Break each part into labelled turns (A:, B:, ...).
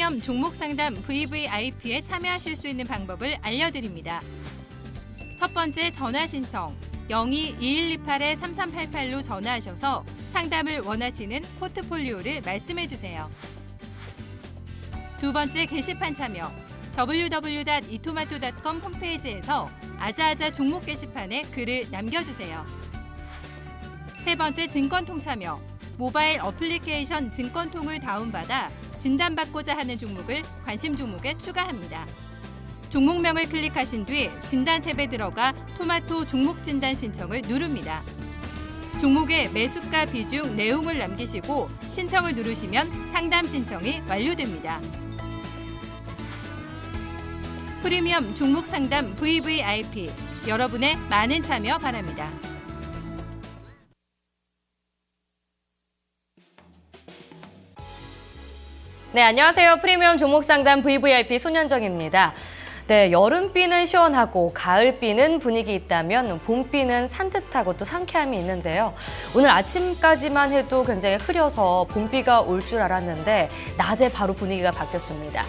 A: 프리미엄 종목 상담 VVIP에 참여하실 수 있는 방법을 알려드립니다. 첫 번째 전화 신청 02-2128-3388로 전화하셔서 상담을 원하시는 포트폴리오를 말씀해 주세요. 두 번째 게시판 참여 www.itomato.com 홈페이지에서 아자아자 종목 게시판에 글을 남겨주세요. 세 번째 증권통 참여 모바일 어플리케이션 증권통을 다운받아 진단받고자 하는 종목을 관심 종목에 추가합니다. 종목명을 클릭하신 뒤 진단 탭에 들어가 토마토 종목 진단 신청을 누릅니다. 종목의 매수가 비중 내용을 남기시고 신청을 누르시면 상담 신청이 완료됩니다. 프리미엄 종목 상담 VVIP 여러분의 많은 참여 바랍니다.
B: 네, 안녕하세요. 프리미엄 종목 상담 VVIP 손현정입니다. 네, 여름비는 시원하고 가을비는 분위기 있다면 봄비는 산뜻하고 또 상쾌함이 있는데요. 오늘 아침까지만 해도 굉장히 흐려서 봄비가 올 줄 알았는데 낮에 바로 분위기가 바뀌었습니다.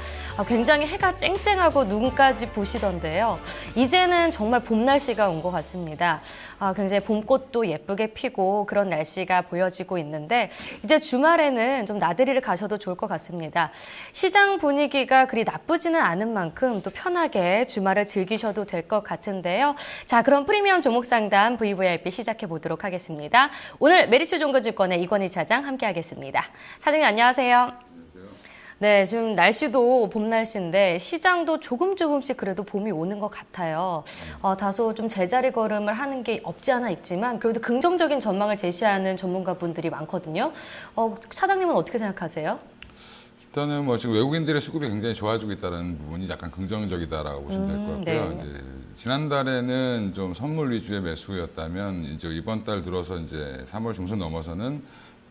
B: 굉장히 해가 쨍쨍하고 눈까지 부시던데요. 이제는 정말 봄 날씨가 온 것 같습니다. 굉장히 봄꽃도 예쁘게 피고 그런 날씨가 보여지고 있는데 이제 주말에는 좀 나들이를 가셔도 좋을 것 같습니다. 시장 분위기가 그리 나쁘지는 않은 만큼 또 편하게 주말을 즐기셔도 될 것 같은데요. 자, 그럼 프리미엄 종목 상담 VVIP 시작해 보도록 하겠습니다. 오늘 메리츠 종거증권의 이권희 차장 함께하겠습니다. 차장님 안녕하세요. 네, 지금 날씨도 봄 날씨인데 시장도 조금씩 그래도 봄이 오는 것 같아요. 다소 좀 제자리 걸음을 하는 게 없지 않아 있지만 그래도 긍정적인 전망을 제시하는 전문가분들이 많거든요. 차장님은 어떻게 생각하세요?
C: 일단은 뭐 지금 외국인들의 수급이 굉장히 좋아지고 있다는 부분이 약간 긍정적이다라고 보시면 될 것 같고요.
B: 네.
C: 이제 지난달에는 좀 선물 위주의 매수였다면 이제 이번 달 들어서 이제 3월 중순 넘어서는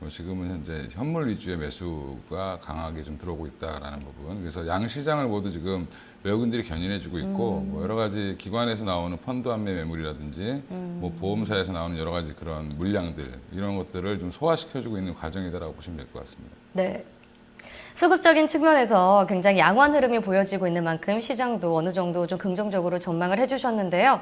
C: 지금은 현재 현물 위주의 매수가 강하게 좀 들어오고 있다라는 부분. 그래서 양 시장을 모두 지금 외국인들이 견인해주고 있고 뭐 여러 가지 기관에서 나오는 펀드 환매 매물이라든지 뭐 보험사에서 나오는 여러 가지 그런 물량들 이런 것들을 좀 소화시켜주고 있는 과정이다라고 보시면 될 것 같습니다.
B: 네. 수급적인 측면에서 굉장히 양호한 흐름이 보여지고 있는 만큼 시장도 어느 정도 좀 긍정적으로 전망을 해주셨는데요.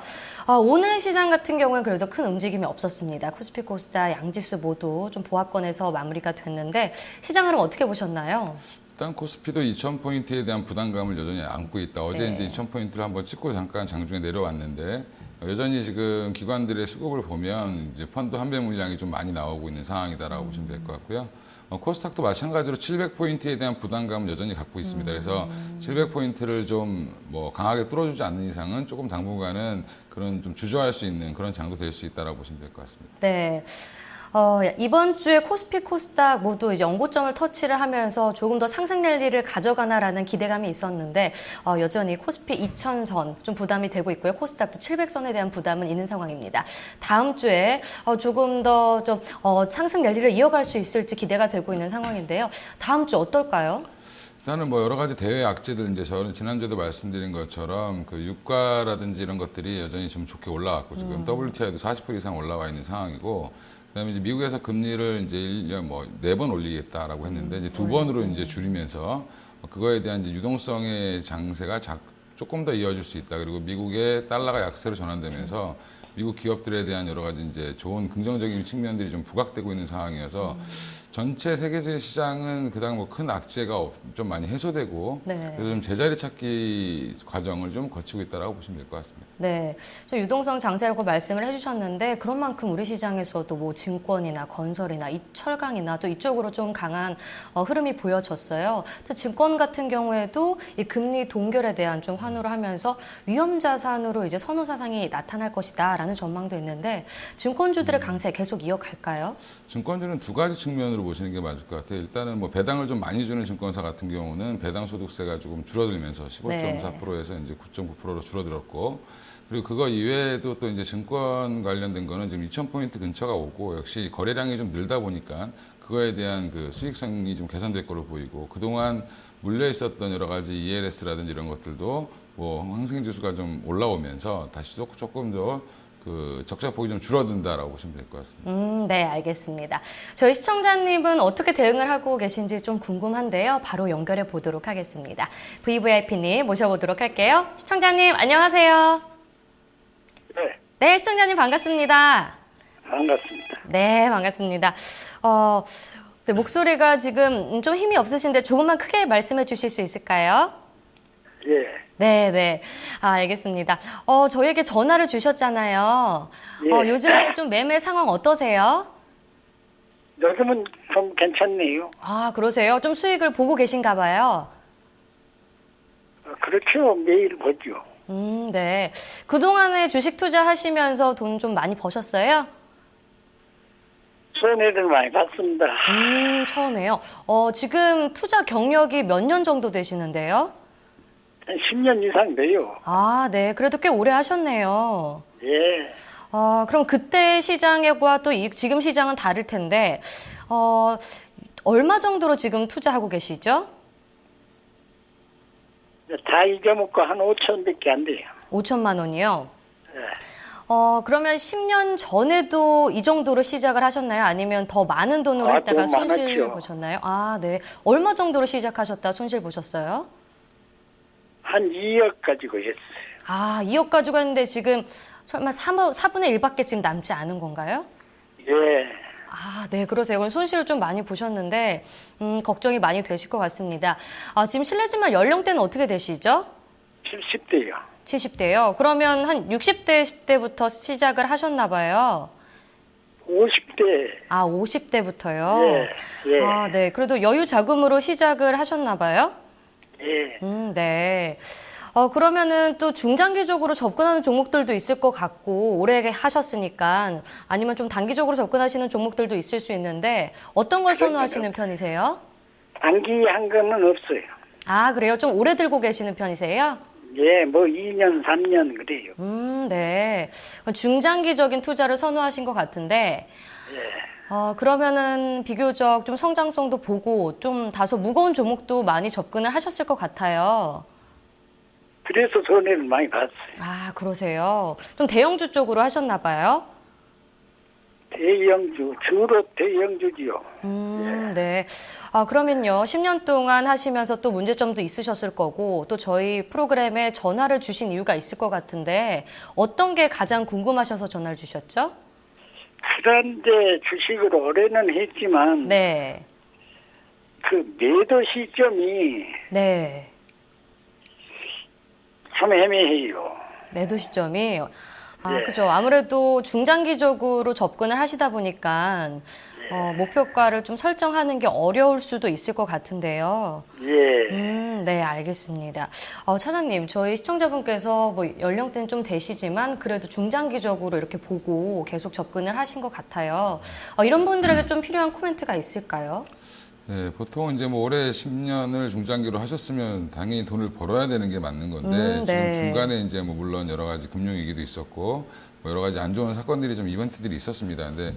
B: 오늘 시장 같은 경우는 그래도 큰 움직임이 없었습니다. 코스피, 코스닥, 양지수 모두 좀 보합권에서 마무리가 됐는데 시장 흐름 어떻게 보셨나요?
C: 일단 코스피도 2,000포인트에 대한 부담감을 여전히 안고 있다. 어제
B: 네.
C: 이제 2,000포인트를 한번 찍고 잠깐 장중에 내려왔는데 여전히 지금 기관들의 수급을 보면 이제 펀드 환매 물량이 좀 많이 나오고 있는 상황이다라고 보시면 될 것 같고요. 코스닥도 마찬가지로 700포인트에 대한 부담감을 여전히 갖고 있습니다. 그래서 700포인트를 좀 뭐 강하게 뚫어주지 않는 이상은 조금 당분간은 그런 좀 주저할 수 있는 그런 장도 될 수 있다라고 보시면 될 것 같습니다.
B: 네. 이번 주에 코스피, 코스닥 모두 이제 연고점을 터치를 하면서 조금 더 상승 랠리를 가져가나라는 기대감이 있었는데 여전히 코스피 2,000선 좀 부담이 되고 있고요. 코스닥도 700선에 대한 부담은 있는 상황입니다. 다음 주에 조금 더 좀 상승 랠리를 이어갈 수 있을지 기대가 되고 있는 상황인데요. 다음 주 어떨까요?
C: 일단은 뭐 여러 가지 대외 악재들 이제 저는 지난주에도 말씀드린 것처럼 그 유가라든지 이런 것들이 여전히 좀 좋게 올라왔고 지금 WTI도 40% 이상 올라와 있는 상황이고 그다음에 이제 미국에서 금리를 이제 1년 뭐 4번 올리겠다라고 했는데 이제 2번으로 이제 줄이면서 그거에 대한 이제 유동성의 장세가 조금 더 이어질 수 있다. 그리고 미국의 달러가 약세로 전환되면서 미국 기업들에 대한 여러 가지 이제 좋은 긍정적인 측면들이 좀 부각되고 있는 상황이어서 전체 세계적인 시장은 그다음 뭐 큰 악재가 좀 많이 해소되고
B: 네.
C: 그래서 좀 제자리 찾기 과정을 좀 거치고 있다라고 보시면 될 것 같습니다.
B: 네, 좀 유동성 장세라고 말씀을 해주셨는데 그런 만큼 우리 시장에서도 뭐 증권이나 건설이나 철강이나 또 이쪽으로 좀 강한 흐름이 보여졌어요. 증권 같은 경우에도 이 금리 동결에 대한 좀 환호를 하면서 위험 자산으로 이제 선호 사상이 나타날 것이다라는 전망도 있는데 증권주들의 강세 계속 이어갈까요?
C: 증권주는 두 가지 측면으로 보시는 게 맞을 것 같아요. 일단은 뭐 배당을 좀 많이 주는 증권사 같은 경우는 배당 소득세가 조금 줄어들면서 15.4%에서 이제 9.9%로 줄어들었고 그리고 그거 이외에도 또 이제 증권 관련된 거는 지금 2,000포인트 근처가 오고 역시 거래량이 좀 늘다 보니까 그거에 대한 그 수익성이 좀 개선될 걸로 보이고 그동안 물려 있었던 여러 가지 ELS라든지 이런 것들도 뭐 항생 지수가 좀 올라오면서 다시 조금 더 그 적자폭이 좀 줄어든다라고 보시면 될 것 같습니다.
B: 네, 알겠습니다. 저희 시청자님은 어떻게 대응을 하고 계신지 좀 궁금한데요. 바로 연결해 보도록 하겠습니다. VVIP님 모셔보도록 할게요. 시청자님, 안녕하세요.
D: 네,
B: 네, 시청자님 반갑습니다.
D: 반갑습니다.
B: 네, 반갑습니다. 네, 목소리가 지금 좀 힘이 없으신데 조금만 크게 말씀해 주실 수 있을까요?
D: 예,
B: 네, 네. 알겠습니다. 저희에게 전화를 주셨잖아요.
D: 예.
B: 요즘에 좀 매매 상황 어떠세요?
D: 요즘은 좀 괜찮네요.
B: 아, 그러세요? 좀 수익을 보고 계신가 봐요.
D: 그렇죠. 매일 보죠.
B: 네. 그동안에 주식 투자하시면서 돈 좀 많이 버셨어요?
D: 손해를 많이 봤습니다.
B: 처음에요. 지금 투자 경력이 몇 년 정도 되시는데요?
D: 한 10년 이상 돼요.
B: 아, 네. 그래도 꽤 오래 하셨네요.
D: 예,
B: 그럼 그때 시장과 또 지금 시장은 다를 텐데, 얼마 정도로 지금 투자하고 계시죠?
D: 다 잊어먹고 한 5천밖에 안 돼요.
B: 5천만 원이요?
D: 예.
B: 그러면 10년 전에도 이 정도로 시작을 하셨나요? 아니면 더 많은 돈으로 했다가
D: 좀
B: 손실
D: 많았죠.
B: 보셨나요? 아, 네. 얼마 정도로 시작하셨다 손실 보셨어요?
D: 한 2억 가지고 했어요.
B: 아, 2억 가지고 했는데 지금 설마 4분의 1밖에 지금 남지 않은 건가요?
D: 예,
B: 아, 네, 그러세요. 그럼 손실을 좀 많이 보셨는데, 걱정이 많이 되실 것 같습니다. 지금 실례지만 연령대는 어떻게 되시죠?
D: 70대요.
B: 70대요. 그러면 한 60대 때부터 시작을 하셨나 봐요.
D: 50대.
B: 아, 50대부터요?
D: 예, 예.
B: 아, 네. 그래도 여유 자금으로 시작을 하셨나 봐요?
D: 예.
B: 네. 그러면은 또 중장기적으로 접근하는 종목들도 있을 것 같고, 오래 하셨으니까, 아니면 좀 단기적으로 접근하시는 종목들도 있을 수 있는데, 어떤 걸 선호하시는 편이세요?
D: 단기한 거는 없어요.
B: 아, 그래요? 좀 오래 들고 계시는 편이세요?
D: 예, 뭐 2년, 3년 그래요.
B: 네. 중장기적인 투자를 선호하신 것 같은데, 그러면은 비교적 좀 성장성도 보고 좀 다소 무거운 종목도 많이 접근을 하셨을 것 같아요.
D: 그래서 손해를 많이 봤어요.
B: 아, 그러세요. 좀 대형주 쪽으로 하셨나 봐요.
D: 대형주, 주로 대형주지요.
B: 네. 그러면요. 10년 동안 하시면서 또 문제점도 있으셨을 거고, 또 저희 프로그램에 전화를 주신 이유가 있을 것 같은데, 어떤 게 가장 궁금하셔서 전화를 주셨죠?
D: 그런데 주식을 오래는 했지만,
B: 네.
D: 그 매도 시점이
B: 네.
D: 참 애매해요.
B: 매도 시점이
D: 예.
B: 그죠. 아무래도 중장기적으로 접근을 하시다 보니까 목표가를 좀 설정하는 게 어려울 수도 있을 것 같은데요.
D: 예.
B: 네, 알겠습니다. 차장님, 저희 시청자분께서 뭐 연령대는 좀 되시지만 그래도 중장기적으로 이렇게 보고 계속 접근을 하신 것 같아요. 이런 분들에게 좀 필요한 코멘트가 있을까요?
C: 네, 보통 이제 뭐 올해 10년을 중장기로 하셨으면 당연히 돈을 벌어야 되는 게 맞는 건데 지금
B: 네.
C: 중간에 이제 뭐 물론 여러 가지 금융 위기도 있었고 뭐 여러 가지 안 좋은 사건들이 좀 이벤트들이 있었습니다. 근데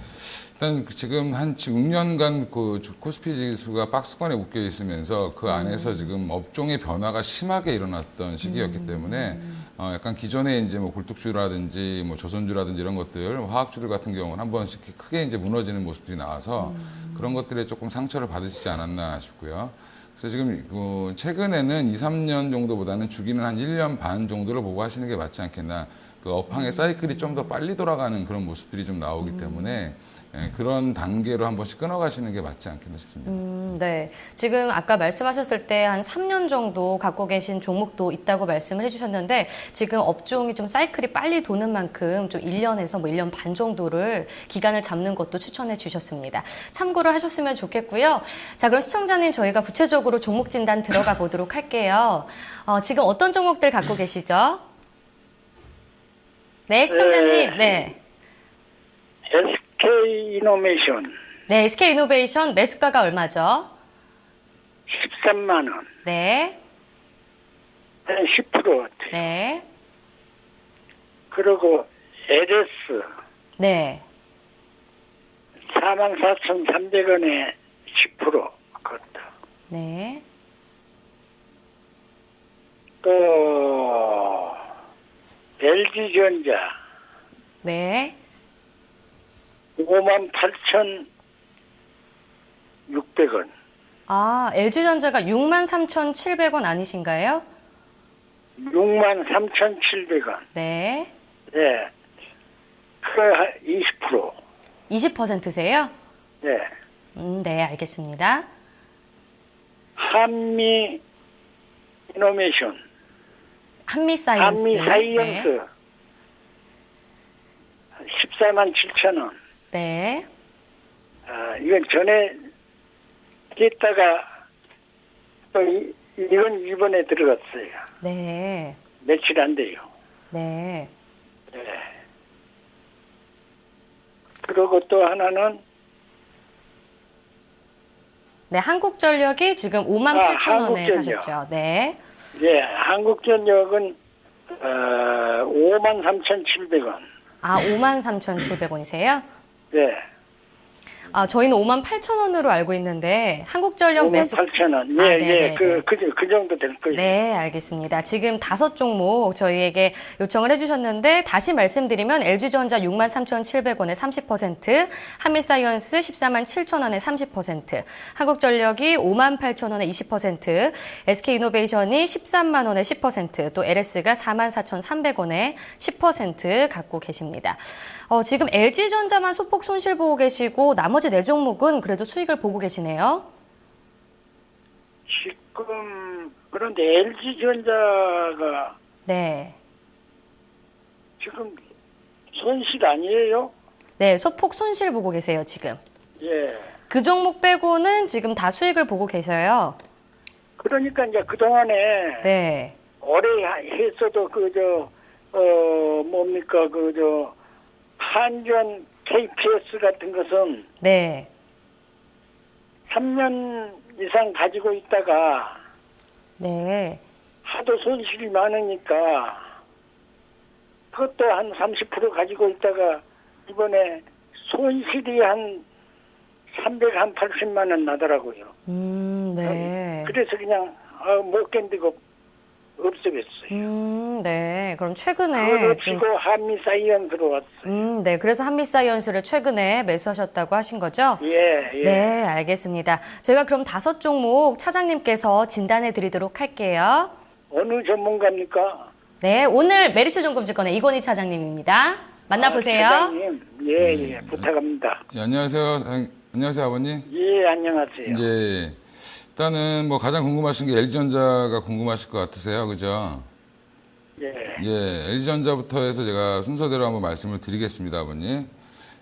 C: 일단 지금 한 6년간 그 코스피 지수가 박스권에 묶여 있으면서 그 안에서 지금 업종의 변화가 심하게 일어났던 시기였기 때문에 약간 기존에 이제 뭐 굴뚝주라든지 뭐 조선주라든지 이런 것들, 화학주들 같은 경우는 한 번씩 크게 이제 무너지는 모습들이 나와서 그런 것들에 조금 상처를 받으시지 않았나 싶고요. 그래서 지금 최근에는 2, 3년 정도보다는 주기는 한 1년 반 정도를 보고 하시는 게 맞지 않겠나. 그 업황의 사이클이 좀 더 빨리 돌아가는 그런 모습들이 좀 나오기 때문에 그런 단계로 한 번씩 끊어가시는 게 맞지 않겠나 싶습니다.
B: 네. 지금 아까 말씀하셨을 때 한 3년 정도 갖고 계신 종목도 있다고 말씀을 해주셨는데 지금 업종이 좀 사이클이 빨리 도는 만큼 좀 1년에서 뭐 1년 반 정도를 기간을 잡는 것도 추천해 주셨습니다. 참고를 하셨으면 좋겠고요. 자, 그럼 시청자님 저희가 구체적으로 종목 진단 들어가 보도록 할게요. 지금 어떤 종목들 갖고 계시죠? 네, 시청자님. 네.
D: SK이노메이션
B: 네, SK이노베이션 매수가가 얼마죠?
D: 13만 원,
B: 네.
D: 한 10%.
B: 네.
D: 그리고 LS
B: 네.
D: 44,300원에 10% 그것도.
B: 네.
D: 또 LG전자
B: 네.
D: 58,600원.
B: 아, LG전자가 63,700원 아니신가요?
D: 63,700원.
B: 네.
D: 예. 그 20%.
B: 20%세요?
D: 예.
B: 네, 알겠습니다.
D: 한미 이노메이션.
B: 한미 사이언스.
D: 한미 사이언스. 147,000원.
B: 네.
D: 아, 이건 전에 했다가 또 이건 이번에 들어갔어요.
B: 네.
D: 며칠 안 돼요.
B: 네.
D: 예. 그리고 또 하나는
B: 네, 한국전력이 지금 58,000원에
D: 한국전력.
B: 사셨죠. 네.
D: 예, 한국전력은 53,700원.
B: 아, 53,700원이세요?
D: 예.
B: 아, 저희는 58,000원으로 알고 있는데 한국전력 매수
D: 58,000원. 예,
B: 아,
D: 예.
B: 네네네.
D: 그 정도 될 거예요.
B: 네, 알겠습니다. 지금 5종목 저희에게 요청을 해주셨는데 다시 말씀드리면 LG전자 63,700원에 30%, 한미사이언스 147,000원에 30%, 한국전력이 58,000원에 20%, SK이노베이션이 13만 원에 10%, 또 LS가 44,300원에 10% 갖고 계십니다. 지금 LG전자만 소폭 손실 보고 계시고 나머지 4종목은 그래도 수익을 보고 계시네요.
D: 지금 그런데 LG전자가
B: 네.
D: 지금 손실 아니에요?
B: 네, 소폭 손실 보고 계세요, 지금.
D: 예.
B: 그 종목 빼고는 지금 다 수익을 보고 계셔요.
D: 그러니까 이제 그동안에
B: 네.
D: 오래 했어도 뭡니까 한전 KPS 같은 것은
B: 네.
D: 3년 이상 가지고 있다가
B: 네.
D: 하도 손실이 많으니까 그것도 한 30% 가지고 있다가 이번에 손실이 한 380만 원 나더라고요.
B: 네.
D: 그래서 그냥 못 견디고 없애겠어요.
B: 네. 그럼 최근에
D: 그걸
B: 좀
D: 없이고 한미 사이언스로 왔어요.
B: 네. 그래서 한미사이언스를 최근에 매수하셨다고 하신 거죠?
D: 예, 예.
B: 네, 알겠습니다. 저희가 그럼 5종목 차장님께서 진단해 드리도록 할게요.
D: 어느 전문가입니까?
B: 네, 오늘 메리츠 종금증권의 이건희 차장님입니다. 만나보세요.
D: 차장님, 예, 부탁합니다.
C: 예, 안녕하세요. 안녕하세요, 아버님.
D: 예, 안녕하세요.
C: 예. 일단은 뭐 가장 궁금하신 게 LG전자가 궁금하실 것 같으세요. 그죠?
D: 예.
C: 예. LG전자부터 해서 제가 순서대로 한번 말씀을 드리겠습니다, 아버님.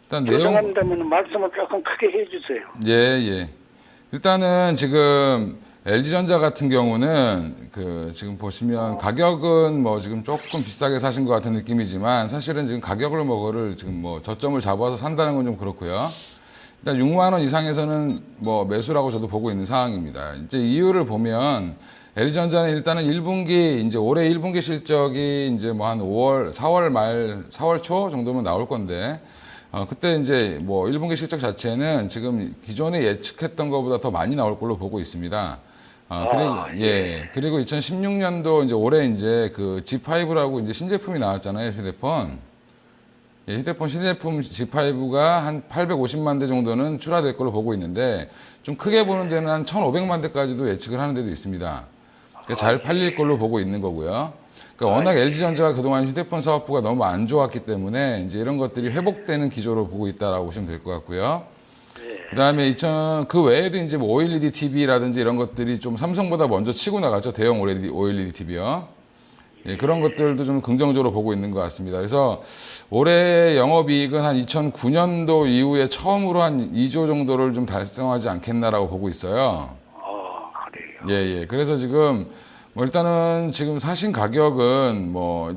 C: 일단
D: 죄송합니다만 말씀을 조금 크게 해주세요.
C: 예. 일단은 지금 LG전자 같은 경우는 지금 보시면 가격은 뭐 지금 조금 비싸게 사신 것 같은 느낌이지만 사실은 지금 가격을 뭐를 지금 뭐 저점을 잡아서 산다는 건 좀 그렇고요. 일단 6만 원 이상에서는 뭐 매수라고 저도 보고 있는 상황입니다. 이제 이유를 보면 LG전자는 일단은 1분기 이제 올해 1분기 실적이 이제 뭐 한 4월 초 정도면 나올 건데 그때 이제 뭐 1분기 실적 자체는 지금 기존에 예측했던 것보다 더 많이 나올 걸로 보고 있습니다. 그리고 2016년도 이제 올해 이제 그 G5라고 이제 신제품이 나왔잖아요, 휴대폰. 예, 휴대폰 신제품 G5가 한 850만 대 정도는 출하될 걸로 보고 있는데 좀 크게 보는 데는 한 1,500만 대까지도 예측을 하는 데도 있습니다. 그러니까 잘 팔릴 걸로 보고 있는 거고요. 그러니까 워낙 LG전자가 그동안 휴대폰 사업부가 너무 안 좋았기 때문에 이제 이런 것들이 회복되는 기조로 보고 있다라고 보시면 될 것 같고요. 그다음에 그 외에도 이제 뭐 OLED TV라든지 이런 것들이 좀 삼성보다 먼저 치고 나갔죠. 대형 OLED TV요. 예, 그런 것들도 좀 긍정적으로 보고 있는 것 같습니다. 그래서 올해 영업이익은 한 2009년도 이후에 처음으로 한 2조 정도를 좀 달성하지 않겠나라고 보고 있어요.
D: 그래요.
C: 예. 그래서 지금 뭐 일단은 지금 사신 가격은 뭐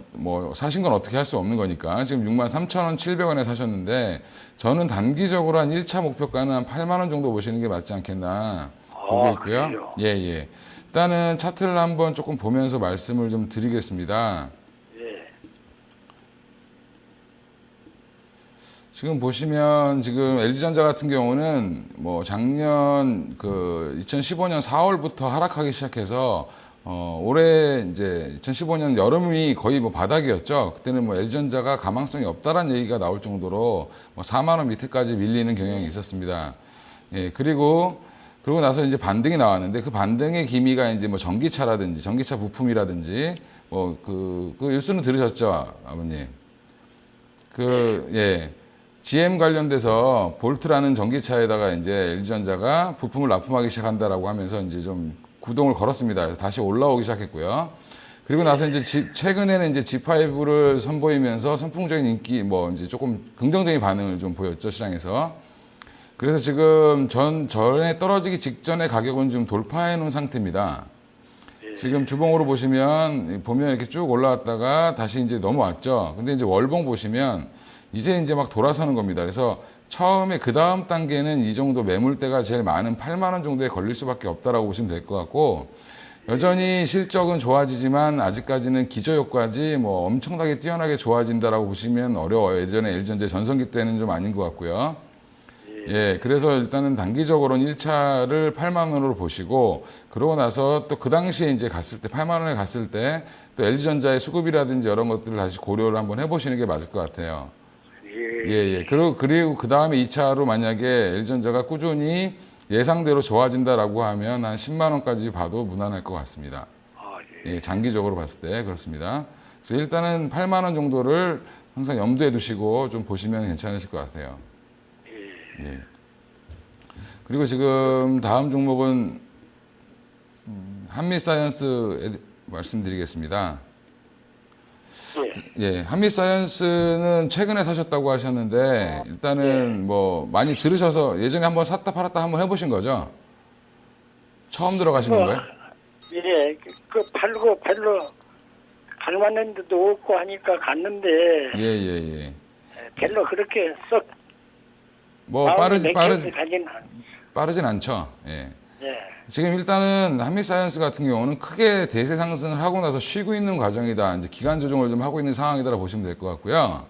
C: 사신 건 어떻게 할 수 없는 거니까 지금 63,700원에 사셨는데 저는 단기적으로 한 1차 목표가는 한 8만 원 정도 보시는 게 맞지 않겠나 보고 있고요.
D: 그래요?
C: 예. 일단은 차트를 한번 조금 보면서 말씀을 좀 드리겠습니다.
D: 예.
C: 지금 보시면 지금 LG전자 같은 경우는 뭐 작년 2015년 4월부터 하락하기 시작해서 올해 이제 2015년 여름이 거의 뭐 바닥이었죠. 그때는 뭐 LG전자가 가망성이 없다라는 얘기가 나올 정도로 뭐 4만 원 밑에까지 밀리는 경향이 있었습니다. 예, 그리고 나서 이제 반등이 나왔는데 그 반등의 기미가 이제 뭐 전기차라든지 전기차 부품이라든지 뭐 그 뉴스는 들으셨죠, 아버님? 예. GM 관련돼서 볼트라는 전기차에다가 이제 LG전자가 부품을 납품하기 시작한다라고 하면서 이제 좀 구동을 걸었습니다. 그래서 다시 올라오기 시작했고요. 그리고 나서 이제 최근에는 이제 G5를 선보이면서 선풍적인 인기, 뭐 이제 조금 긍정적인 반응을 좀 보였죠, 시장에서. 그래서 지금 전에 떨어지기 직전의 가격은 좀 돌파해 놓은 상태입니다. 지금 주봉으로 보면 이렇게 쭉 올라왔다가 다시 이제 넘어왔죠. 근데 이제 월봉 보시면 이제 막 돌아서는 겁니다. 그래서 처음에 그 다음 단계는 이 정도 매물대가 제일 많은 8만 원 정도에 걸릴 수밖에 없다라고 보시면 될 것 같고, 여전히 실적은 좋아지지만 아직까지는 기저효과지 뭐 엄청나게 뛰어나게 좋아진다라고 보시면 어려워요. 예전에 LG전자 전성기 때는 좀 아닌 것 같고요. 예, 그래서 일단은 단기적으로는 1차를 8만 원으로 보시고, 그러고 나서 또 그 당시에 이제 갔을 때 8만 원에 갔을 때 또 LG전자의 수급이라든지 이런 것들을 다시 고려를 한번 해보시는 게 맞을 것 같아요. 예. 그리고 그 다음에 2차로 만약에 LG전자가 꾸준히 예상대로 좋아진다라고 하면 한 10만 원까지 봐도 무난할 것 같습니다. 예, 장기적으로 봤을 때 그렇습니다. 그래서 일단은 8만 원 정도를 항상 염두에 두시고 좀 보시면 괜찮으실 것 같아요. 예. 그리고 지금 다음 종목은 한미사이언스 말씀드리겠습니다. 예, 한미사이언스는 최근에 사셨다고 하셨는데 일단은 뭐 많이 들으셔서 예전에 한번 샀다 팔았다 한번 해보신 거죠? 처음 들어가신 건가요?
D: 예, 그 팔고 별로 갈만한 데도 없고 하니까 갔는데
C: 예.
D: 별로 그렇게 썩
C: 뭐
D: 가진
C: 빠르진 않죠. 예.
D: 예.
C: 지금 일단은 한미사이언스 같은 경우는 크게 대세 상승을 하고 나서 쉬고 있는 과정이다. 이제 기간 조정을 좀 하고 있는 상황이다라고 보시면 될 것 같고요.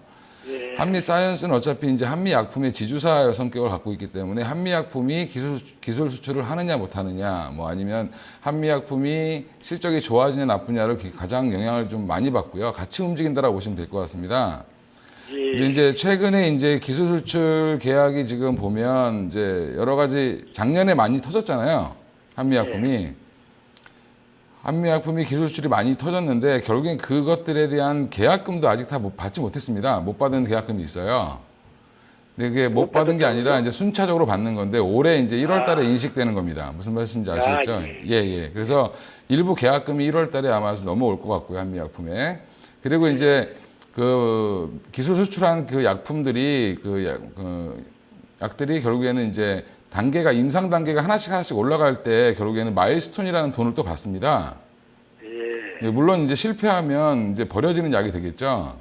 D: 예.
C: 한미사이언스는 어차피 이제 한미약품의 지주사 성격을 갖고 있기 때문에 한미약품이 기술 수출을 하느냐 못하느냐, 뭐 아니면 한미약품이 실적이 좋아지냐 나쁘냐를 가장 영향을 좀 많이 받고요. 같이 움직인다라고 보시면 될 것 같습니다. 근데 이제 최근에 이제 기술 수출 계약이 지금 보면 이제 여러 가지 작년에 많이 터졌잖아요. 한미약품이 기술 수출이 많이 터졌는데 결국엔 그것들에 대한 계약금도 아직 다 받지 못했습니다. 못 받은 계약금이 있어요. 근데 그게 못 받은 게 아니라 이제 순차적으로 받는 건데 올해 이제 1월 달에 인식되는 겁니다. 무슨 말씀인지 아시겠죠? 예. 그래서 일부 계약금이 1월 달에 아마 넘어올 것 같고요. 한미약품에. 그리고 이제 그 기술 수출한 그 약품들이 약들이 결국에는 이제 단계가 임상 단계가 하나씩 올라갈 때 결국에는 마일스톤이라는 돈을 또 받습니다. 예, 물론 이제 실패하면 이제 버려지는 약이 되겠죠.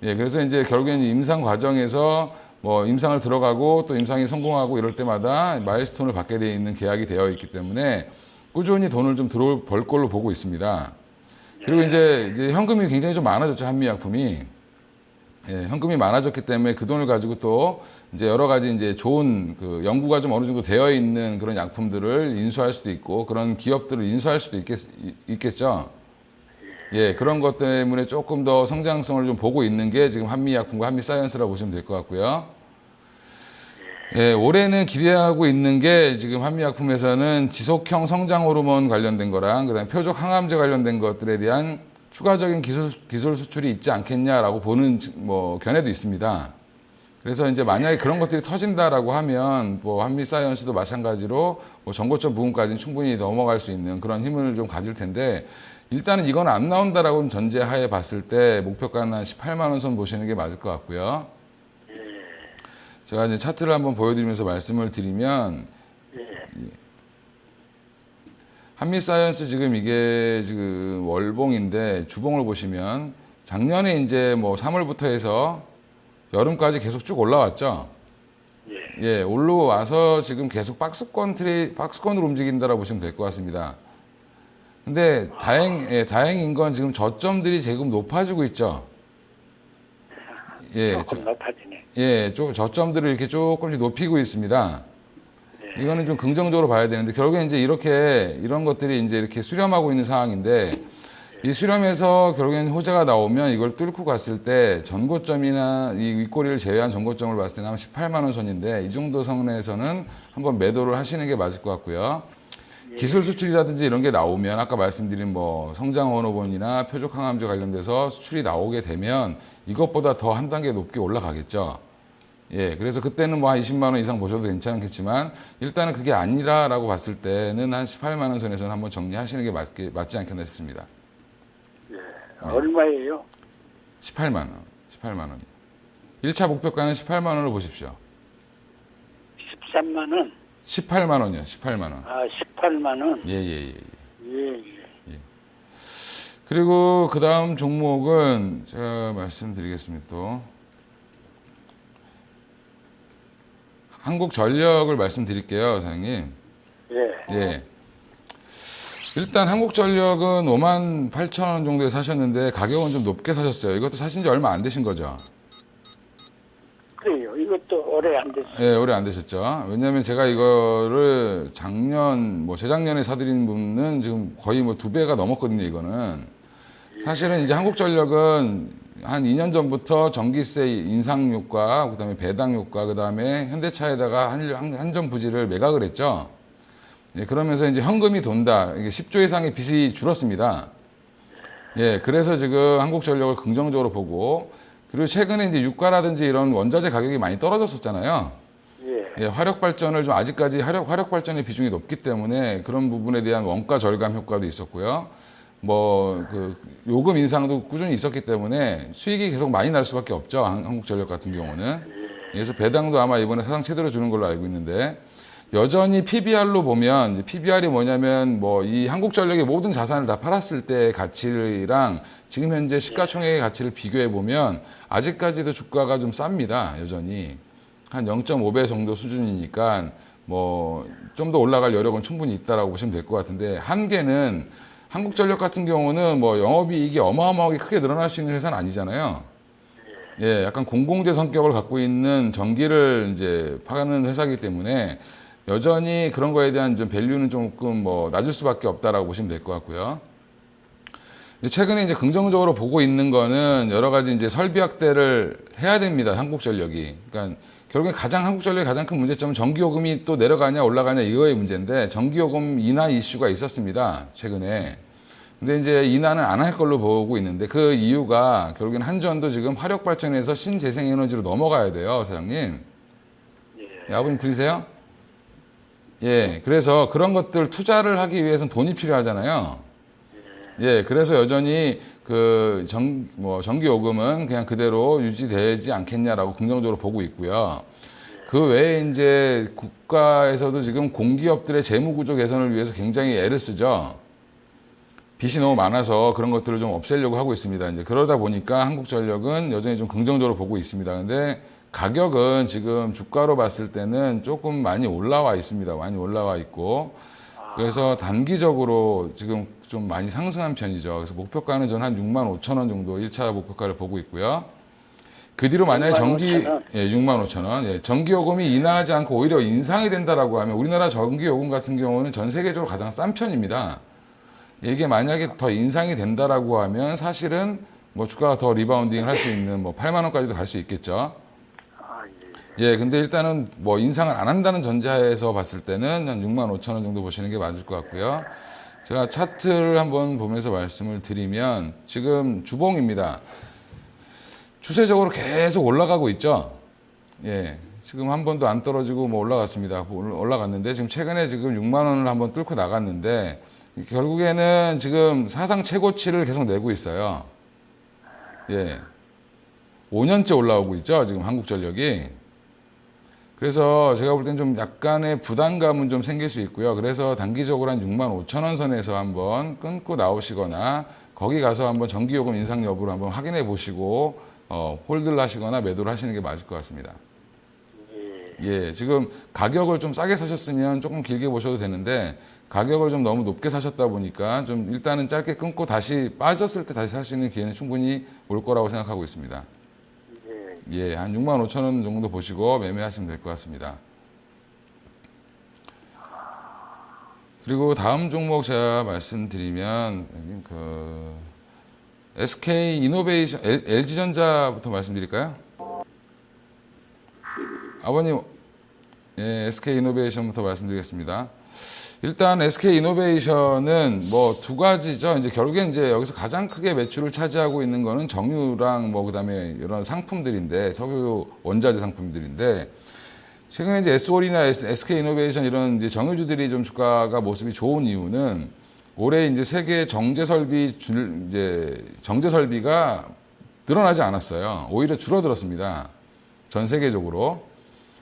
C: 예, 그래서 이제 결국에는 임상 과정에서 뭐 임상을 들어가고 또 임상이 성공하고 이럴 때마다 마일스톤을 받게 돼 있는 계약이 되어 있기 때문에 꾸준히 돈을 좀 벌 걸로 보고 있습니다. 그리고 이제 현금이 굉장히 좀 많아졌죠, 한미약품이. 예, 현금이 많아졌기 때문에 그 돈을 가지고 또 이제 여러 가지 이제 좋은 그 연구가 좀 어느 정도 되어 있는 그런 약품들을 인수할 수도 있고 그런 기업들을 인수할 수도 있겠죠. 예, 그런 것 때문에 조금 더 성장성을 좀 보고 있는 게 지금 한미약품과 한미사이언스라고 보시면 될 것 같고요. 예, 올해는 기대하고 있는 게 지금 한미약품에서는 지속형 성장 호르몬 관련된 거랑 그다음에 표적 항암제 관련된 것들에 대한 추가적인 기술 수출이 있지 않겠냐라고 보는 뭐 견해도 있습니다. 그래서 이제 만약에 그런 것들이 터진다라고 하면 뭐 한미사이언스도 마찬가지로 뭐 전고점 부분까지는 충분히 넘어갈 수 있는 그런 힘을 좀 가질 텐데 일단은 이건 안 나온다라고 전제하에 봤을 때 목표가는 한 18만 원 선 보시는 게 맞을 것 같고요. 제가 이제 차트를 한번 보여드리면서 말씀을 드리면 한미사이언스 지금 이게 지금 월봉인데 주봉을 보시면 작년에 이제 뭐 3월부터 해서 여름까지 계속 쭉 올라왔죠. 예, 올라와서 지금 계속 박스권으로 움직인다라고 보시면 될 것 같습니다. 근데 다행인 건 지금 저점들이 지금 높아지고 있죠.
D: 조금 높아지네.
C: 예, 저점들을 이렇게 조금씩 높이고 있습니다. 이거는 좀 긍정적으로 봐야 되는데 결국에 이제 이렇게 이런 것들이 이제 이렇게 수렴하고 있는 상황인데 이 수렴에서 결국에는 호재가 나오면 이걸 뚫고 갔을 때 전고점이나 이 윗꼬리를 제외한 전고점을 봤을 때는 한 18만 원 선인데 이 정도 선에서는 한번 매도를 하시는 게 맞을 것 같고요. 기술 수출이라든지 이런 게 나오면 아까 말씀드린 뭐 성장 호르몬이나 표적 항암제 관련돼서 수출이 나오게 되면 이것보다 더 한 단계 높게 올라가겠죠. 예, 그래서 그때는 뭐 한 20만 원 이상 보셔도 괜찮겠지만 일단은 그게 아니라라고 봤을 때는 한 18만 원 선에서는 한번 정리하시는 게 맞지 않겠나 싶습니다.
D: 얼마예요?
C: 18만 원, 18만 원. 1차 목표가는 18만 원을 보십시오.
D: 13만 원.
C: 18만 원이요, 18만 원.
D: 아, 18만 원.
C: 예, 예, 예.
D: 예, 예.
C: 그리고 그 다음 종목은 제가 말씀드리겠습니다. 또 한국전력을 말씀드릴게요, 사장님.
D: 예.
C: 예. 일단 한국전력은 5만 8천 원 정도에 사셨는데 가격은 좀 높게 사셨어요. 이것도 사신 지 얼마 안 되신 거죠?
D: 그래요. 이것도 오래 안 됐어요.
C: 예, 오래 안 되셨죠. 왜냐하면 제가 이거를 작년, 뭐 재작년에 사드린 분은 지금 거의 뭐 2배가 넘었거든요, 이거는. 사실은 이제 한국전력은 한 2년 전부터 전기세 인상 효과, 그다음에 배당 효과, 그다음에 현대차에다가 한전 부지를 매각을 했죠. 예, 그러면서 이제 현금이 돈다. 이게 10조 이상의 빚이 줄었습니다. 예, 그래서 지금 한국전력을 긍정적으로 보고, 그리고 최근에 이제 유가라든지 이런 원자재 가격이 많이 떨어졌었잖아요.
D: 예.
C: 예, 화력 발전을 좀 아직까지 화력 발전의 비중이 높기 때문에 그런 부분에 대한 원가 절감 효과도 있었고요. 뭐 그 요금 인상도 꾸준히 있었기 때문에 수익이 계속 많이 날 수밖에 없죠. 한국전력 같은 경우는. 그래서 배당도 아마 이번에 사상 최대로 주는 걸로 알고 있는데 여전히 PBR로 보면 PBR이 뭐냐면 뭐 이 한국전력의 모든 자산을 다 팔았을 때의 가치랑 지금 현재 시가총액의 가치를 비교해 보면 아직까지도 주가가 좀 쌉니다. 여전히 한 0.5배 정도 수준이니까 뭐 좀 더 올라갈 여력은 충분히 있다라고 보시면 될 것 같은데 한계는 한국전력 같은 경우는 뭐 영업이익이 어마어마하게 크게 늘어날 수 있는 회사는 아니잖아요. 예, 약간 공공재 성격을 갖고 있는 전기를 이제 파는 회사이기 때문에 여전히 그런 거에 대한 좀 밸류는 조금 뭐 낮을 수밖에 없다라고 보시면 될 것 같고요. 최근에 이제 긍정적으로 보고 있는 거는 여러 가지 이제 설비 확대를 해야 됩니다. 한국전력이. 그러니까 결국에 한국전력의 가장 큰 문제점은 전기요금이 또 내려가냐 올라가냐 이거의 문제인데 전기요금 인하 이슈가 있었습니다. 최근에. 근데 이제 인하는 안 할 걸로 보고 있는데 그 이유가 결국엔 한전도 지금 화력 발전에서 신재생에너지로 넘어가야 돼요, 사장님. 예, 아버님 들리세요? 예, 그래서 그런 것들 투자를 하기 위해서는 돈이 필요하잖아요. 예, 그래서 여전히 전기요금은 그냥 그대로 유지되지 않겠냐라고 긍정적으로 보고 있고요. 그 외에 이제 국가에서도 지금 공기업들의 재무구조 개선을 위해서 굉장히 애를 쓰죠. 빚이 너무 많아서 그런 것들을 좀 없애려고 하고 있습니다. 이제 그러다 보니까 한국전력은 여전히 좀 긍정적으로 보고 있습니다. 근데 가격은 지금 주가로 봤을 때는 조금 많이 올라와 있습니다. 많이 올라와 있고. 그래서 단기적으로 지금 좀 많이 상승한 편이죠. 그래서 목표가는 저는 한 6만 5천 원 정도 1차 목표가를 보고 있고요. 그 뒤로 만약에 6만 5천 원. 예, 전기요금이 인하하지 않고 오히려 인상이 된다라고 하면 우리나라 전기요금 같은 경우는 전 세계적으로 가장 싼 편입니다. 이게 만약에 더 인상이 된다라고 하면 사실은 뭐 주가가 더 리바운딩을 할 수 있는 뭐 8만 원까지도 갈 수 있겠죠. 예, 근데 일단은 뭐 인상을 안 한다는 전제하에서 봤을 때는 한 6만 5천 원 정도 보시는 게 맞을 것 같고요. 제가 차트를 한번 보면서 말씀을 드리면 지금 주봉입니다. 추세적으로 계속 올라가고 있죠. 예, 지금 한 번도 안 떨어지고 뭐 올라갔습니다. 올라갔는데 지금 최근에 지금 6만 원을 한번 뚫고 나갔는데 결국에는 지금 사상 최고치를 계속 내고 있어요. 예, 5년째 올라오고 있죠. 지금 한국전력이. 그래서 제가 볼 땐 좀 약간의 부담감은 좀 생길 수 있고요. 그래서 단기적으로 한 6만 5천 원 선에서 한번 끊고 나오시거나 거기 가서 한번 전기요금 인상 여부를 한번 확인해 보시고 홀드를 하시거나 매도를 하시는 게 맞을 것 같습니다. 예, 지금 가격을 좀 싸게 사셨으면 조금 길게 보셔도 되는데 가격을 좀 너무 높게 사셨다 보니까 좀 일단은 짧게 끊고 다시 빠졌을 때 다시 살 수 있는 기회는 충분히 올 거라고 생각하고 있습니다. 예, 한 6만 5천 원 정도 보시고 매매하시면 될 것 같습니다. 그리고 다음 종목 제가 말씀드리면 그 SK 이노베이션, LG전자부터 말씀드릴까요? 아버님, 예, SK 이노베이션부터 말씀드리겠습니다. 일단 SK 이노베이션은 뭐 두 가지죠. 이제 결국엔 이제 여기서 가장 크게 매출을 차지하고 있는 거는 정유랑 뭐 그다음에 이런 상품들인데, 석유 원자재 상품들인데, 최근에 이제 S-올이나 SK 이노베이션 이런 이제 정유주들이 좀 주가가 모습이 좋은 이유는 올해 이제 세계 정제 설비가 늘어나지 않았어요. 오히려 줄어들었습니다. 전 세계적으로.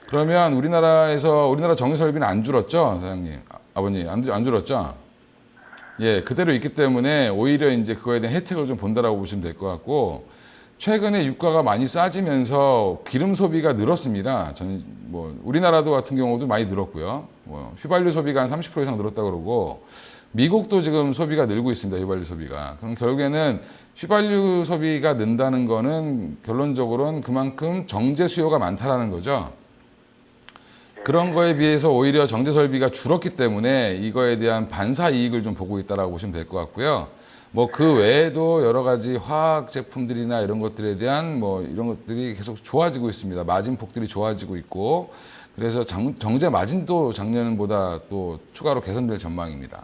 C: 그러면 우리나라 정유 설비는 안 줄었죠, 사장님, 아버님, 안 줄었죠? 예, 그대로 있기 때문에 오히려 이제 그거에 대한 혜택을 좀 본다라고 보시면 될 것 같고, 최근에 유가가 많이 싸지면서 기름 소비가 늘었습니다. 우리나라도 같은 경우도 많이 늘었고요. 휘발유 소비가 한 30% 이상 늘었다고 그러고, 미국도 지금 소비가 늘고 있습니다. 휘발유 소비가. 그럼 결국에는 휘발유 소비가 는다는 거는 결론적으로는 그만큼 정제 수요가 많다라는 거죠. 그런 거에 비해서 오히려 정제 설비가 줄었기 때문에 이거에 대한 반사 이익을 좀 보고 있다라고 보시면 될 것 같고요. 뭐 그 외에도 여러 가지 화학 제품들이나 이런 것들에 대한 뭐 이런 것들이 계속 좋아지고 있습니다. 마진폭들이 좋아지고 있고, 그래서 정제 마진도 작년보다 또 추가로 개선될 전망입니다.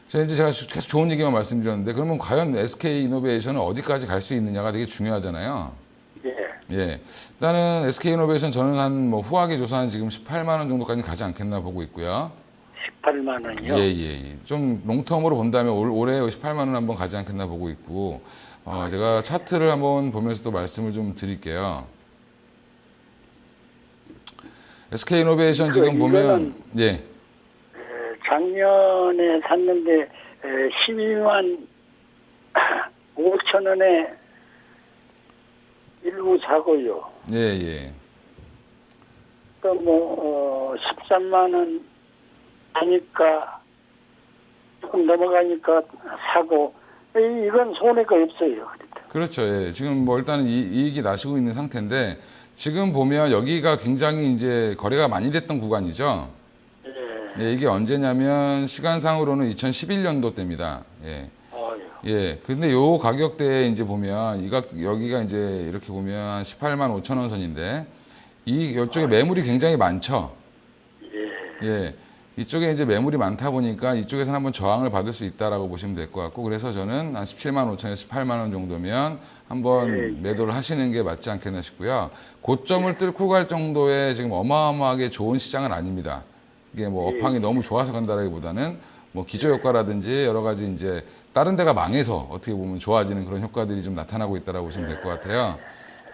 C: 제가 계속 좋은 얘기만 말씀드렸는데, 그러면 과연 SK 이노베이션은 어디까지 갈 수 있느냐가 되게 중요하잖아요. 예. 일단은 SK 이노베이션 저는 한 뭐 후하게 조사한 지금 18만 원 정도까지 가지 않겠나 보고 있고요.
D: 18만 원이요?
C: 예. 좀 롱텀으로 본다면 올해 18만 원 한번 가지 않겠나 보고 있고, 제가 차트를 한번 보면서 또 말씀을 좀 드릴게요. SK 이노베이션 지금 보면, 예.
D: 작년에 샀는데 12만 5천 원에 일부 사고요.
C: 예.
D: 그러니까 13만 원 하니까 조금 넘어가니까 사고, 이건 손해가 없어요.
C: 그렇죠. 예. 지금 뭐 일단은 이익이 나시고 있는 상태인데, 지금 보면 여기가 굉장히 이제 거래가 많이 됐던 구간이죠. 예, 이게 언제냐면 시간상으로는 2011년도 때입니다. 예. 예. 근데 요 가격대에 이제 보면 여기가 이제 이렇게 보면 18만 5천 원 선인데, 이쪽에 매물이 굉장히 많죠. 예. 이쪽에 이제 매물이 많다 보니까 이쪽에서는 한번 저항을 받을 수 있다라고 보시면 될 것 같고, 그래서 저는 한 17만 5천에서 18만 원 정도면 한번 매도를 하시는 게 맞지 않겠나 싶고요. 고점을 뚫고 갈 정도의 지금 어마어마하게 좋은 시장은 아닙니다. 이게 뭐 업황이 너무 좋아서 간다라기보다는 뭐 기저효과라든지 여러 가지 이제 다른 데가 망해서 어떻게 보면 좋아지는 그런 효과들이 좀 나타나고 있다라고 보시면 될 것 같아요.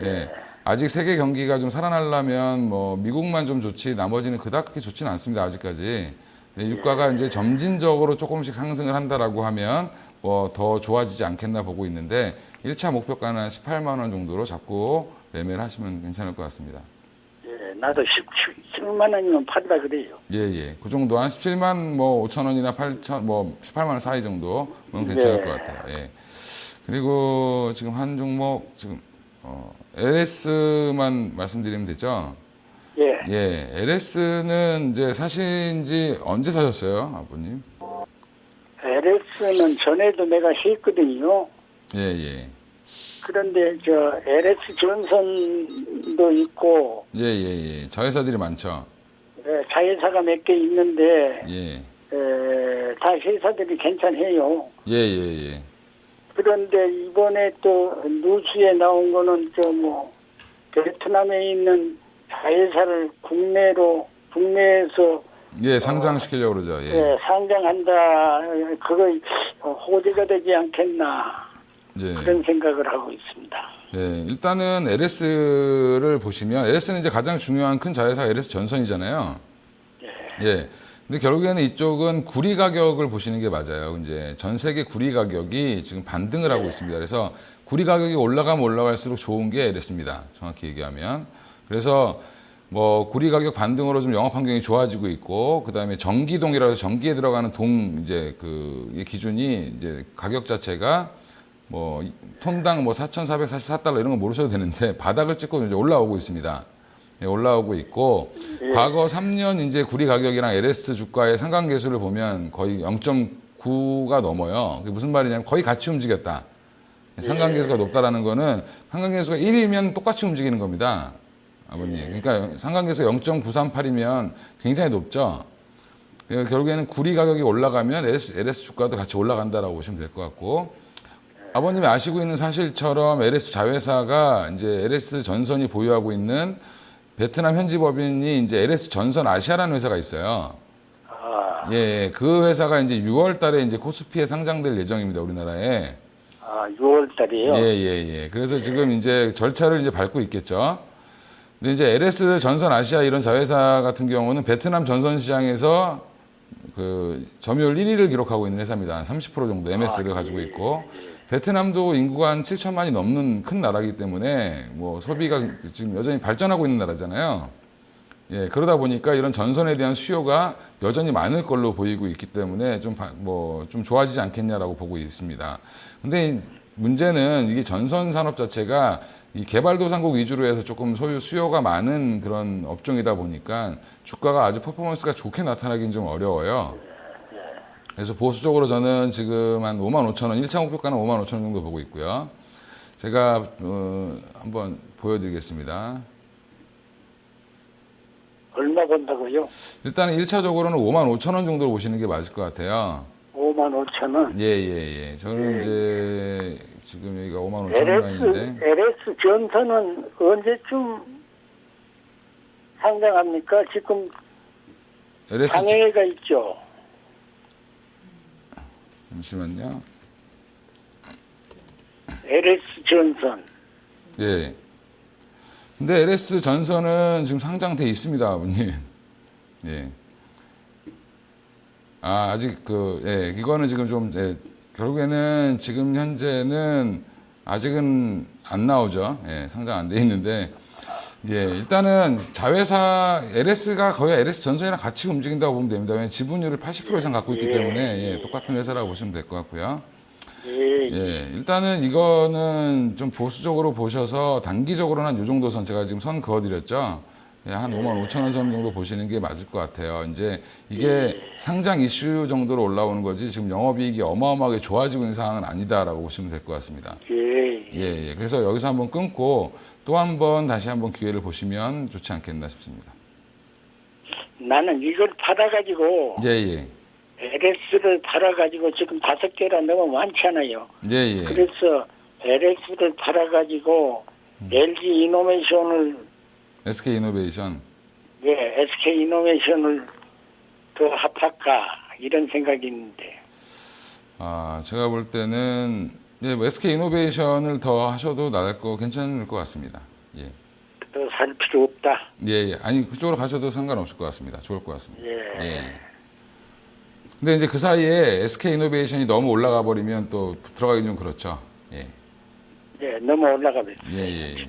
C: 예. 아직 세계 경기가 좀 살아나려면 뭐 미국만 좀 좋지 나머지는 그닥 좋지는 않습니다. 아직까지. 유가가 이제 점진적으로 조금씩 상승을 한다라고 하면 뭐 더 좋아지지 않겠나 보고 있는데, 1차 목표가는 한 18만 원 정도로 잡고 매매를 하시면 괜찮을 것 같습니다.
D: 나도 17만 원이면 팔라 그래요.
C: 예. 그 정도 한 17만 뭐 5천 원이나 8천 뭐 18만 원 사이 정도면 괜찮을 것 같아요. 예. 그리고 지금 한 종목 지금 LS만 말씀드리면 되죠. 예. LS는 이제 사신지 언제 사셨어요, 아버님?
D: LS는 전에도 내가 했거든요.
C: 예.
D: 그런데 LS 전선도 있고,
C: 예. 자회사들이 많죠.
D: 자회사가 몇 개 있는데,
C: 예.
D: 다 회사들이 괜찮해요.
C: 예.
D: 그런데 이번에 또 뉴스에 나온 거는 베트남에 있는 자회사를 국내에서
C: 상장시키려고 그러죠. 예.
D: 상장한다. 그거 호재가 되지 않겠나. 그런 생각을 하고 있습니다.
C: 예, 일단은 LS를 보시면, LS는 이제 가장 중요한 큰 자회사가 LS 전선이잖아요. 예. 근데 결국에는 이쪽은 구리 가격을 보시는 게 맞아요. 이제 전 세계 구리 가격이 지금 반등을 하고 있습니다. 그래서 구리 가격이 올라가면 올라갈수록 좋은 게 LS입니다. 정확히 얘기하면. 그래서 뭐 구리 가격 반등으로 좀 영업 환경이 좋아지고 있고, 그다음에 전기동이라서 전기에 들어가는 이제 이 기준이 이제 가격 자체가 뭐 톤당 뭐 4,444달러 이런 거 모르셔도 되는데 바닥을 찍고 이제 올라오고 있습니다. 올라오고 있고
D: 예.
C: 과거 3년 이제 구리 가격이랑 LS 주가의 상관계수를 보면 거의 0.9가 넘어요. 그게 무슨 말이냐면 거의 같이 움직였다. 상관계수가 높다라는 거는 상관계수가 1이면 똑같이 움직이는 겁니다. 아버님. 그러니까 상관계수가 0.938이면 굉장히 높죠. 그러니까 결국에는 구리 가격이 올라가면 LS 주가도 같이 올라간다라고 보시면 될 것 같고 아버님이 아시고 있는 사실처럼 LS 자회사가 이제 LS 전선이 보유하고 있는 베트남 현지 법인이 이제 LS 전선 아시아라는 회사가 있어요.
D: 아,
C: 예, 그 회사가 이제 6월 달에 이제 코스피에 상장될 예정입니다, 우리나라에.
D: 6월 달이요?
C: 예. 그래서 지금 이제 절차를 이제 밟고 있겠죠. 근데 이제 LS 전선 아시아 이런 자회사 같은 경우는 베트남 전선 시장에서 그 점유율 1위를 기록하고 있는 회사입니다. 한 30% 정도 MS를 가지고 있고 베트남도 인구가 한 7천만이 넘는 큰 나라이기 때문에 뭐 소비가 지금 여전히 발전하고 있는 나라잖아요. 예, 그러다 보니까 이런 전선에 대한 수요가 여전히 많을 걸로 보이고 있기 때문에 좀 좋아지지 않겠냐라고 보고 있습니다. 근데 문제는 이게 전선 산업 자체가 이 개발도상국 위주로 해서 조금 수요가 많은 그런 업종이다 보니까 주가가 아주 퍼포먼스가 좋게 나타나기는 좀 어려워요. 그래서 보수적으로 저는 지금 한 55,000원, 1차 목표가는 55,000원 정도 보고 있고요. 제가 한번 보여드리겠습니다.
D: 얼마 번다고요?
C: 일단은 1차적으로는 55,000원 정도로 보시는 게 맞을 것 같아요.
D: 55,000원.
C: 예. 저는 이제 지금 여기가 55,000원 라인인데.
D: LS 전선은 언제쯤 상장합니까? 지금
C: LS
D: 장애가 있죠.
C: 잠시만요.
D: LS 전선.
C: 예. 근데 LS 전선은 지금 상장돼 있습니다, 아버님. 예. 아직 이거는 지금 좀, 결국에는 지금 현재는 아직은 안 나오죠. 예, 상장 안 돼 있는데, 예, 일단은 자회사, LS가 거의 LS 전선이랑 같이 움직인다고 보면 됩니다. 왜냐면 지분율을 80% 이상 갖고 있기 때문에, 똑같은 회사라고 보시면 될 것 같고요. 예, 일단은 이거는 좀 보수적으로 보셔서 단기적으로는 한 요 정도 선, 제가 지금 선 그어드렸죠. 예, 한 55,000원 선 정도 보시는 게 맞을 것 같아요. 이제 이게 상장 이슈 정도로 올라오는 거지 지금 영업이익이 어마어마하게 좋아지고 있는 상황은 아니다라고 보시면 될 것 같습니다. 예. 그래서 여기서 한번 끊고 또 한번 다시 한번 기회를 보시면 좋지 않겠나 싶습니다.
D: 나는 이걸 받아가지고
C: 예.
D: LS를 팔아가지고 지금 5개라 너무 많잖아요.
C: 예.
D: 그래서 LS를 팔아가지고 LG 이노베이션을
C: SK 이노베이션.
D: SK 이노베이션을 더 합할까 이런 생각이 있는데.
C: 제가 볼 때는 뭐 SK 이노베이션을 더 하셔도 괜찮을 것 같습니다. 예.
D: 더 살 필요 없다.
C: 예. 아니 그쪽으로 가셔도 상관없을 것 같습니다. 좋을 것 같습니다.
D: 예.
C: 근데 이제 그 사이에 SK 이노베이션이 너무 올라가 버리면 또 들어가기 좀 그렇죠. 예.
D: 너무 올라가 버렸어요.
C: 예.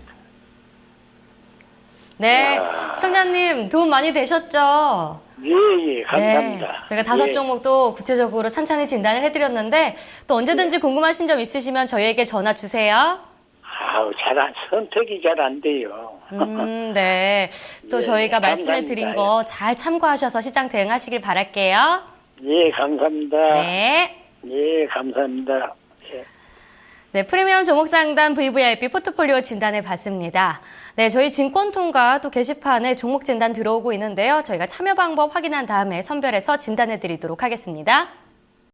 B: 네, 시청자님 도움 많이 되셨죠?
D: 예, 감사합니다.
B: 네, 저희가 5 종목도 구체적으로 찬찬히 진단을 해드렸는데 또 언제든지 궁금하신 점 있으시면 저희에게 전화 주세요.
D: 선택이 잘 안 돼요.
B: 네. 또 저희가 말씀해 드린 거 잘 참고하셔서 시장 대응하시길 바랄게요.
D: 예, 감사합니다.
B: 네.
D: 예, 감사합니다.
B: 네, 프리미엄 종목상담 VVIP 포트폴리오 진단을 봤습니다. 네, 저희 증권통과 또 게시판에 종목 진단 들어오고 있는데요. 저희가 참여 방법 확인한 다음에 선별해서 진단해 드리도록 하겠습니다.